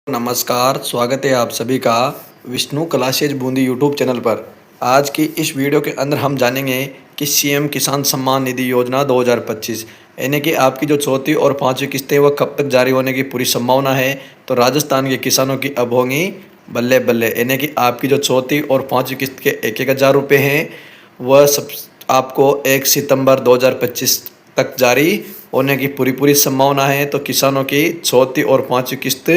नमस्कार, स्वागत है आप सभी का Vishnu classes Bundi YouTube channel पर। आज की इस वीडियो के अंदर हम जानेंगे कि सीएम किसान सम्मान निधि योजना 2025 यानी कि आपकी जो चौथी और पांचवी किस्तें वह कब तक जारी होने की पूरी संभावना है। तो राजस्थान के किसानों की अब होंगी बल्ले बल्ले, यानी कि आपकी जो चौथी और पांचवी किस्त के 1,000 रुपये हैं वह सब आपको 1 सितंबर 2025 तक जारी होने की पूरी संभावना है। तो किसानों की चौथी और पांचवी किस्त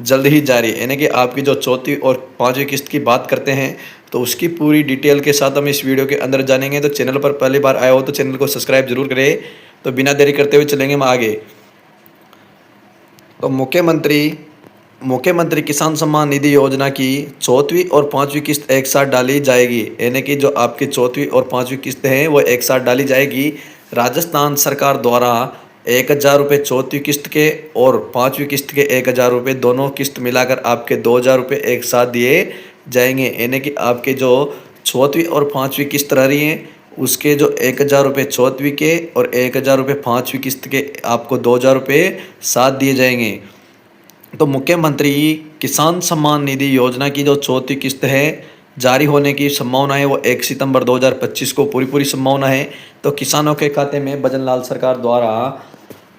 जल्द ही जारी, यानी कि आपकी जो चौथी और पांचवी किस्त की बात करते हैं तो उसकी पूरी डिटेल के साथ हम इस वीडियो के अंदर जानेंगे। तो चैनल पर पहली बार आए हो तो चैनल को सब्सक्राइब जरूर करें। तो बिना देरी करते हुए चलेंगे हम आगे। तो मुख्यमंत्री किसान सम्मान निधि योजना की चौथी और पांचवी किस्त एक साथ डाली जाएगी, यानी कि जो आपकी चौथी और पांचवी किस्त हैं वो एक साथ डाली जाएगी। राजस्थान सरकार द्वारा 1,000 रुपये चौथी किस्त के और पांचवी किस्त के 1,000 रुपये दोनों किस्त मिलाकर आपके 2,000 रुपये एक साथ दिए जाएंगे, यानी कि आपके जो चौथी और पांचवी किस्त रह रही हैं उसके जो 1,000 रुपये चौथवी के और 1,000 रुपये पांचवी किस्त के आपको 2,000 रुपये साथ दिए जाएंगे। तो मुख्यमंत्री किसान सम्मान निधि योजना की जो चौथी किस्त है जारी होने की संभावना है वो 1 सितंबर 2025 को पूरी संभावना है। तो किसानों के खाते में भजनलाल सरकार द्वारा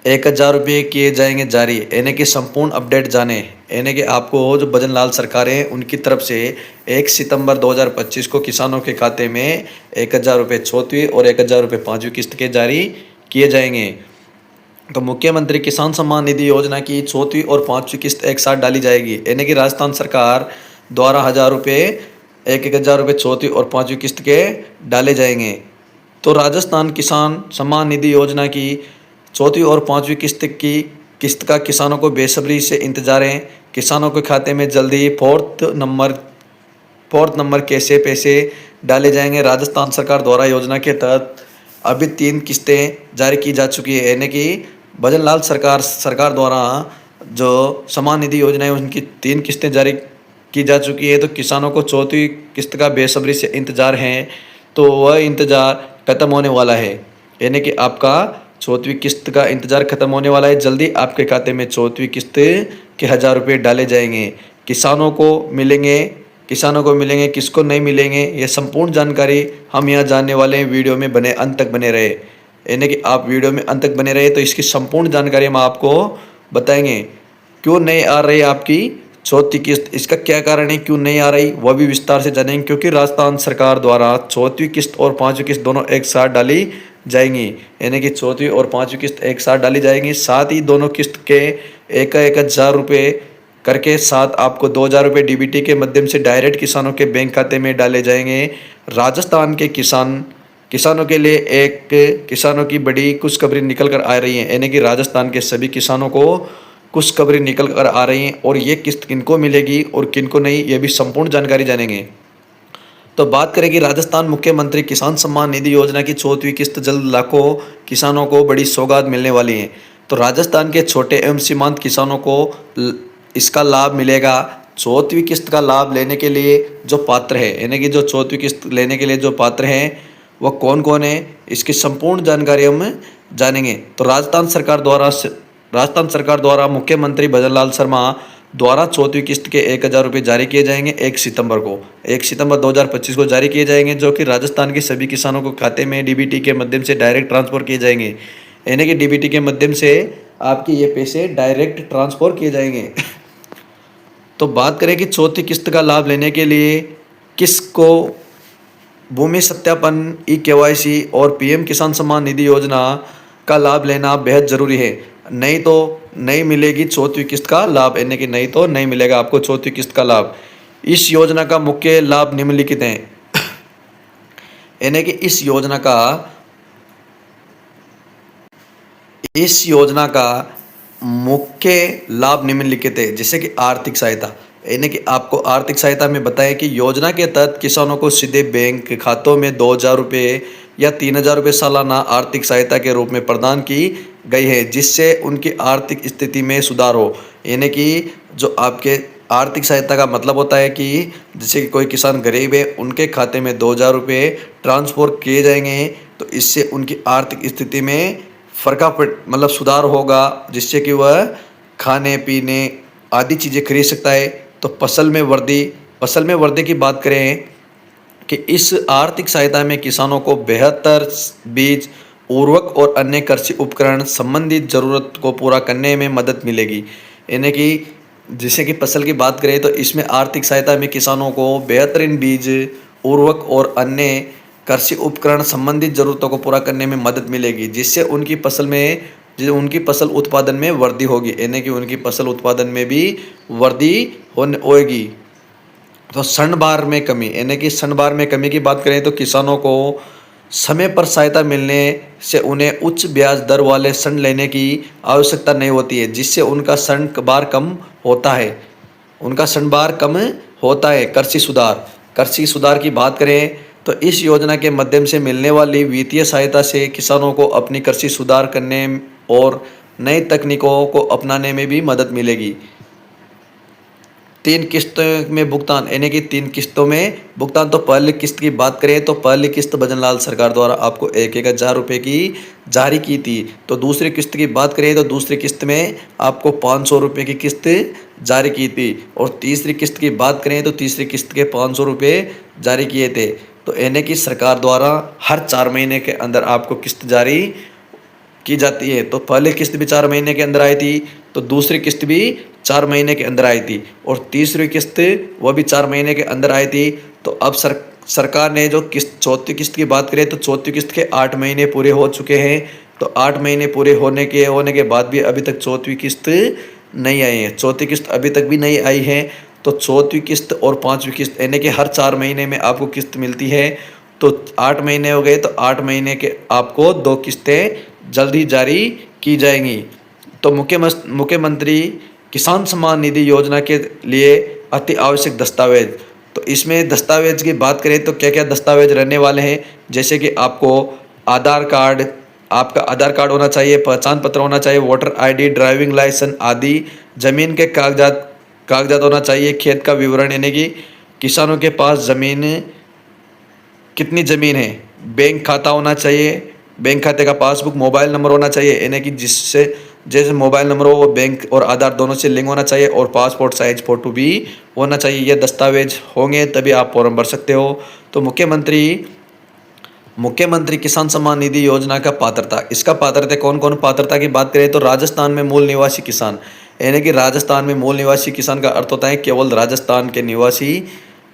1,000 रुपये किए जाएंगे जारी, यानी कि संपूर्ण अपडेट जाने, यानी कि आपको जो भजनलाल सरकार है उनकी तरफ से 1 सितंबर 2025 को किसानों के खाते में 1,000 रुपये चौथी और 1,000 रुपये पांचवी किस्त के जारी किए जाएंगे। तो मुख्यमंत्री किसान सम्मान निधि योजना की चौथी और पांचवी किस्त एक साथ डाली जाएगी, यानी कि राजस्थान सरकार द्वारा 1,000 रुपये 1,000 रुपये चौथी और पांचवी किस्त के डाले जाएंगे। तो राजस्थान किसान सम्मान निधि योजना की चौथी और पांचवी किस्त का किसानों को बेसब्री से इंतजार है। किसानों के खाते में जल्दी फोर्थ नंबर कैसे पैसे डाले जाएंगे। राजस्थान सरकार द्वारा योजना के तहत अभी 3 किस्तें जारी की जा चुकी है, यानी कि भजनलाल सरकार द्वारा जो सम्मान निधि योजना है उनकी 3 किस्तें जारी की जा चुकी है। तो किसानों को चौथी किस्त का बेसब्री से इंतजार है, तो वह इंतजार खत्म होने वाला है, यानी कि आपका चौथी किस्त का इंतजार खत्म होने वाला है। जल्दी आपके खाते में चौथी किस्त के 1,000 रुपये डाले जाएंगे। किसानों को मिलेंगे किसको नहीं मिलेंगे, ये संपूर्ण जानकारी हम यहाँ जानने वाले हैं। वीडियो में अंत तक बने रहे, यानी कि आप वीडियो में अंत तक बने रहे तो इसकी संपूर्ण जानकारी हम आपको बताएंगे। क्यों नहीं आ रही आपकी चौथी किस्त, इसका क्या कारण है, क्यों नहीं आ रही वह भी विस्तार से जानेंगे। क्योंकि राजस्थान सरकार द्वारा चौथी किस्त और पांचवी किस्त दोनों एक साथ डाली जाएंगी, यानी कि चौथी और पांचवी किस्त एक साथ डाली जाएंगी। साथ ही दोनों किस्त के 1,000 रुपये करके साथ आपको 2,000 रुपये डीबीटी के माध्यम से डायरेक्ट किसानों के बैंक खाते में डाले जाएंगे। राजस्थान के किसानों के लिए किसानों की बड़ी खुशखबरी निकल कर आ रही है, यानी कि राजस्थान के सभी किसानों को खुशखबरी निकल कर आ रही है। और ये किस्त किनको मिलेगी और किनको नहीं, ये भी संपूर्ण जानकारी जानेंगे। तो बात करें कि राजस्थान मुख्यमंत्री किसान सम्मान निधि योजना की चौथी किस्त जल्द लाखों किसानों को बड़ी सौगात मिलने वाली है। तो राजस्थान के छोटे एवं सीमांत किसानों को इसका लाभ मिलेगा। चौथी किस्त का लाभ लेने के लिए जो पात्र है, यानी कि जो चौथी किस्त लेने के लिए जो पात्र हैं वह कौन कौन है, इसकी संपूर्ण जानकारी हम जानेंगे। तो राजस्थान सरकार द्वारा मुख्यमंत्री भजनलाल शर्मा द्वारा चौथी किस्त के 1,000 रुपये जारी किए जाएंगे 1 सितंबर 2025 को जारी किए जाएंगे, जो कि राजस्थान के सभी किसानों को खाते में डीबीटी के माध्यम से डायरेक्ट ट्रांसफर किए जाएंगे, यानी कि डीबीटी के माध्यम से आपके ये पैसे डायरेक्ट ट्रांसफर किए जाएंगे। तो बात करें कि चौथी किस्त का लाभ लेने के लिए किसको भूमि सत्यापन, ई-केवाईसी और पीएम किसान सम्मान निधि योजना का लाभ लेना बेहद ज़रूरी है, नहीं तो नहीं मिलेगी चौथी किस्त का लाभ, यानी कि नहीं तो नहीं मिलेगा आपको चौथी किस्त का लाभ। इस योजना का मुख्य लाभ निम्नलिखित हैं, यानी कि इस योजना का मुख्य लाभ निम्नलिखित है, जैसे कि आर्थिक सहायता, यानी कि आपको आर्थिक सहायता में बताएं कि योजना के तहत किसानों को सीधे बैंक खातों में 2,000 रुपये या 3,000 रुपये सालाना आर्थिक सहायता के रूप में प्रदान की गई है, जिससे उनकी आर्थिक स्थिति में सुधार हो। यानी कि जो आपके आर्थिक सहायता का मतलब होता है कि जैसे कि कोई किसान गरीब है उनके खाते में 2,000 रुपये ट्रांसफर किए जाएंगे, तो इससे उनकी आर्थिक स्थिति में मतलब सुधार होगा, जिससे कि वह खाने पीने आदि चीज़ें खरीद सकता है। तो फसल में वर्दी की बात करें कि इस आर्थिक सहायता में किसानों को बेहतर बीज, उर्वरक और अन्य कृषि उपकरण संबंधित जरूरत को पूरा करने में मदद मिलेगी। यानी कि जैसे कि फसल की बात करें तो इसमें आर्थिक सहायता में किसानों को बेहतरीन बीज, उर्वरक और अन्य कृषि उपकरण संबंधित जरूरतों को पूरा करने में मदद मिलेगी, जिससे उनकी फसल उत्पादन में वृद्धि होगी। यानी कि उनकी फसल उत्पादन में भी वृद्धि होगी। तो ऋणभार में कमी, यानी कि ऋणभार में कमी की बात करें तो किसानों को समय पर सहायता मिलने से उन्हें उच्च ब्याज दर वाले ऋण लेने की आवश्यकता नहीं होती है, जिससे उनका ऋण भार कम होता है। कृषि सुधार की बात करें तो इस योजना के माध्यम से मिलने वाली वित्तीय सहायता से किसानों को अपनी कृषि सुधार करने और नई तकनीकों को अपनाने में भी मदद मिलेगी। 3 किस्तों में भुगतान, यानी कि 3 किस्तों में भुगतान। तो पहली किस्त की बात करें तो पहली किस्त भजनलाल सरकार द्वारा आपको 1,000 रुपये की जारी की थी। तो दूसरी किस्त की बात करें तो दूसरी किस्त में आपको 500 रुपये की किस्त जारी की थी। और तीसरी किस्त की बात करें तो तीसरी किस्त के 500 रुपये जारी किए थे। तो यानी कि सरकार द्वारा हर 4 महीने के अंदर आपको किस्त जारी की जाती है। तो पहली किस्त भी 4 महीने के अंदर आई थी, तो दूसरी किस्त भी 4 महीने के अंदर आई थी, और तीसरी किस्त वह भी 4 महीने के अंदर आई थी। तो अब सरकार ने जो चौथी किस्त की बात करें तो चौथी किस्त के 8 महीने पूरे हो चुके हैं। तो 8 महीने पूरे होने के बाद भी अभी तक चौथी किस्त नहीं आई है, चौथी किस्त अभी तक भी नहीं आई है। तो चौथी किस्त और 5वीं किस्त, यानी कि हर 4 महीने में आपको किस्त मिलती है। तो 8 महीने हो गए, तो 8 महीने के आपको 2 किस्तें जल्द ही जारी की जाएंगी। तो मुख्यमंत्री किसान सम्मान निधि योजना के लिए अति आवश्यक दस्तावेज, तो इसमें दस्तावेज की बात करें तो क्या क्या दस्तावेज रहने वाले हैं, जैसे कि आपको आपका आधार कार्ड होना चाहिए, पहचान पत्र होना चाहिए, वोटर आईडी, ड्राइविंग लाइसेंस आदि, जमीन के कागजात होना चाहिए, खेत का विवरण, यानी कि किसानों के पास कितनी ज़मीन है, बैंक खाता होना चाहिए, बैंक खाते का पासबुक, मोबाइल नंबर होना चाहिए, यानी कि जैसे मोबाइल नंबर हो वो बैंक और आधार दोनों से लिंक होना चाहिए, और पासपोर्ट साइज फ़ोटो भी होना चाहिए। ये दस्तावेज होंगे तभी आप फॉर्म भर सकते हो। तो मुख्यमंत्री किसान सम्मान निधि योजना का पात्रता, इसका पात्रता कौन कौन पात्रता की बात करें तो राजस्थान में मूल निवासी किसान, यानी कि राजस्थान में मूल निवासी किसान का अर्थ होता है केवल राजस्थान के निवासी,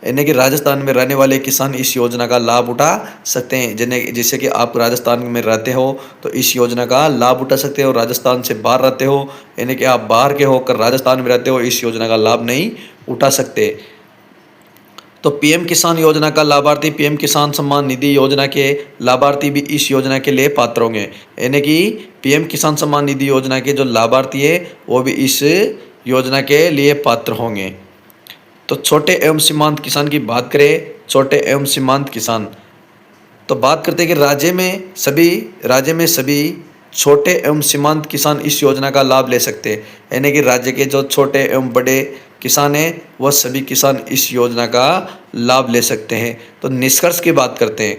यानी कि राजस्थान में रहने वाले किसान इस योजना का लाभ उठा सकते हैं। जैसे कि आप राजस्थान में रहते हो तो इस योजना का लाभ उठा सकते हो। राजस्थान से बाहर रहते हो, यानी कि आप बाहर के होकर राजस्थान में रहते हो, इस योजना का लाभ नहीं उठा सकते। तो पीएम किसान योजना का लाभार्थी, पीएम किसान सम्मान निधि योजना के लाभार्थी भी इस योजना के लिए पात्र होंगे, यानी कि पीएम किसान सम्मान निधि योजना के जो लाभार्थी है वो भी इस योजना के लिए पात्र होंगे। तो छोटे एवं सीमांत किसान की बात करें, छोटे एवं सीमांत किसान, तो बात करते हैं कि राज्य में सभी छोटे एवं सीमांत किसान इस योजना का लाभ ले सकते हैं, यानी कि राज्य के जो छोटे एवं बड़े किसान हैं वह सभी किसान इस योजना का लाभ ले सकते हैं। तो निष्कर्ष की बात करते हैं,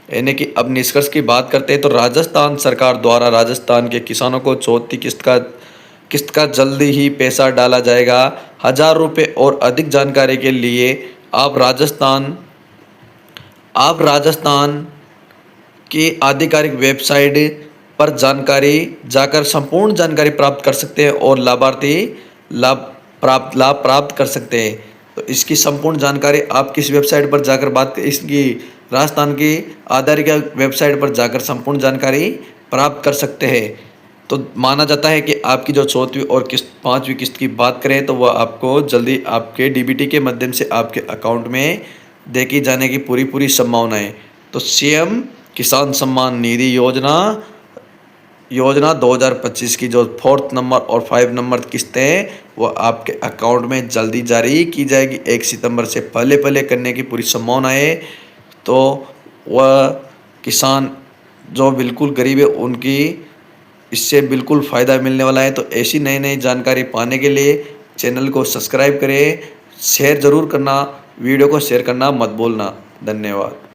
यानी कि अब निष्कर्ष की बात करते हैं तो राजस्थान सरकार द्वारा राजस्थान के किसानों को चौथी किस्त का जल्दी ही पैसा डाला जाएगा। 1,000 रुपये और अधिक जानकारी के लिए आप राजस्थान की आधिकारिक वेबसाइट पर जाकर संपूर्ण जानकारी प्राप्त कर सकते हैं और लाभ प्राप्त कर सकते हैं। तो इसकी संपूर्ण जानकारी आप किस वेबसाइट पर जाकर इसकी राजस्थान की आधिकारिक वेबसाइट पर जाकर संपूर्ण जानकारी प्राप्त कर सकते हैं। तो माना जाता है कि आपकी जो चौथी और 5वीं किस्त की बात करें तो वह आपको जल्दी आपके डीबीटी के माध्यम से आपके अकाउंट में देखी जाने की पूरी संभावना है। तो सीएम किसान सम्मान निधि योजना 2025 की जो 4th नंबर और 5 नंबर किस्तें हैं वह आपके अकाउंट में जल्दी जारी की जाएगी। 1 सितंबर से पहले करने की पूरी संभावना है। तो वह किसान जो बिल्कुल गरीब है उनकी इससे बिल्कुल फ़ायदा मिलने वाला है। तो ऐसी नई जानकारी पाने के लिए चैनल को सब्सक्राइब करें, शेयर ज़रूर करना, वीडियो को शेयर करना मत भूलना। धन्यवाद।